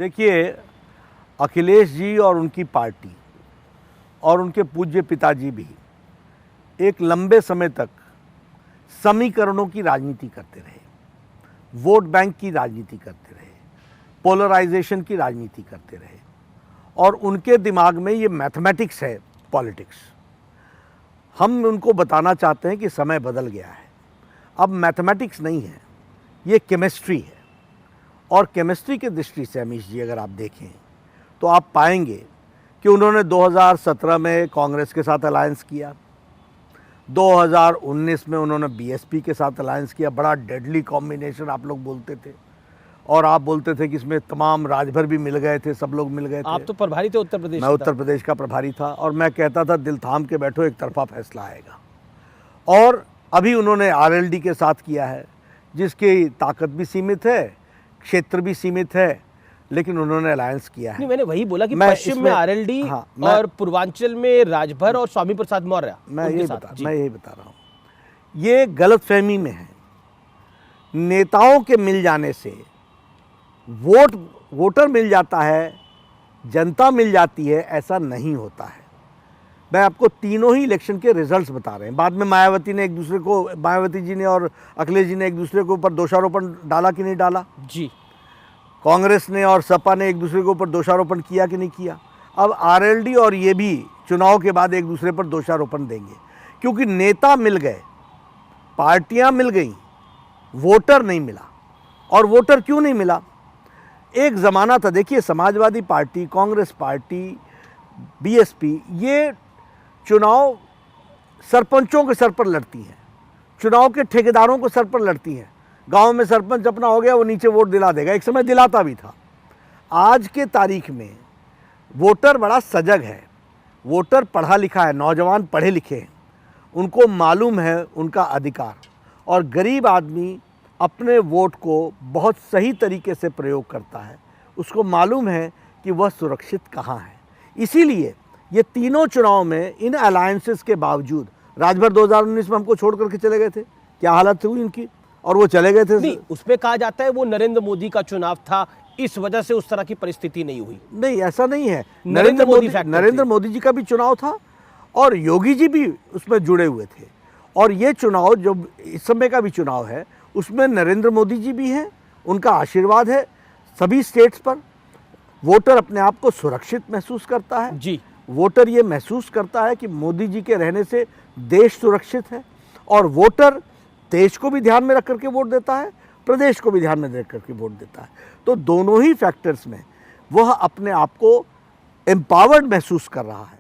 देखिए, अखिलेश जी और उनकी पार्टी और उनके पूज्य पिताजी भी एक लंबे समय तक समीकरणों की राजनीति करते रहे, वोट बैंक की राजनीति करते रहे, पोलराइजेशन की राजनीति करते रहे और उनके दिमाग में ये मैथमेटिक्स है, पॉलिटिक्स। हम उनको बताना चाहते हैं कि समय बदल गया है, अब मैथमेटिक्स नहीं है, ये केमिस्ट्री है। और केमिस्ट्री की दृष्टि से अमीश जी अगर आप देखें तो आप पाएंगे कि उन्होंने 2017 में कांग्रेस के साथ अलायंस किया, 2019 में उन्होंने बीएसपी के साथ अलायंस किया। बड़ा डेडली कॉम्बिनेशन आप लोग बोलते थे और आप बोलते थे कि इसमें तमाम राजभर भी मिल गए थे, सब लोग मिल गए थे। आप तो प्रभारी थे उत्तर प्रदेश। मैं उत्तर प्रदेश का प्रभारी था और मैं कहता था दिल थाम के बैठो, एक तरफा फैसला आएगा। और अभी उन्होंने आरएलडी के साथ किया है, जिसकी ताकत भी सीमित है, क्षेत्र भी सीमित है, लेकिन उन्होंने अलायंस किया है। नहीं, मैंने वही बोला कि पश्चिम में आरएलडी और पूर्वांचल में राजभर और स्वामी प्रसाद मौर्य। मैं यही बता रहा हूँ, ये गलतफहमी में है। नेताओं के मिल जाने से वोटर मिल जाता है, जनता मिल जाती है, ऐसा नहीं होता है। मैं आपको तीनों ही इलेक्शन के रिजल्ट्स बता रहे हैं। बाद में मायावती जी ने और अखिलेश जी ने एक दूसरे के ऊपर दोषारोपण डाला कि नहीं डाला जी। कांग्रेस ने और सपा ने एक दूसरे के ऊपर दोषारोपण किया कि नहीं किया। अब आरएलडी और ये भी चुनाव के बाद एक दूसरे पर दोषारोपण देंगे, क्योंकि नेता मिल गए, पार्टियां मिल गई, वोटर नहीं मिला। और वोटर क्यों नहीं मिला? एक ज़माना था, देखिए, Samajwadi party, Congress party, BSP, ये चुनाव सरपंचों के सर पर लड़ती हैं, चुनाव के ठेकेदारों को सर पर लड़ती हैं। गांव में सरपंच अपना हो गया, वो नीचे वोट दिला देगा, एक समय दिलाता भी था। आज के तारीख में वोटर बड़ा सजग है, वोटर पढ़ा लिखा है, नौजवान पढ़े लिखे हैं, उनको मालूम है उनका अधिकार। और गरीब आदमी अपने वोट को बहुत सही तरीके से प्रयोग करता है, उसको मालूम है कि वह सुरक्षित कहाँ है। इसीलिए ये तीनों चुनाव में इन अलायंसेस के बावजूद, राजभर 2019 में हमको छोड़ करके चले गए थे, क्या हालत हुई इनकी, और वो चले गए थे। नहीं, उसमें कहा जाता है वो नरेंद्र मोदी का चुनाव था, इस वजह से उस तरह की परिस्थिति नहीं हुई। नहीं, ऐसा नहीं है। नरेंद्र मोदी जी का भी चुनाव था और योगी जी भी उसमें जुड़े हुए थे। और ये चुनाव जो इस समय का भी चुनाव है, उसमें नरेंद्र मोदी जी भी हैं, उनका आशीर्वाद है सभी स्टेट्स पर। वोटर अपने आप को सुरक्षित महसूस करता है जी। वोटर ये महसूस करता है कि मोदी जी के रहने से देश सुरक्षित है। और वोटर देश को भी ध्यान में रख करके वोट देता है, प्रदेश को भी ध्यान में रख करके वोट देता है। तो दोनों ही फैक्टर्स में वह अपने आप को एम्पावर्ड महसूस कर रहा है।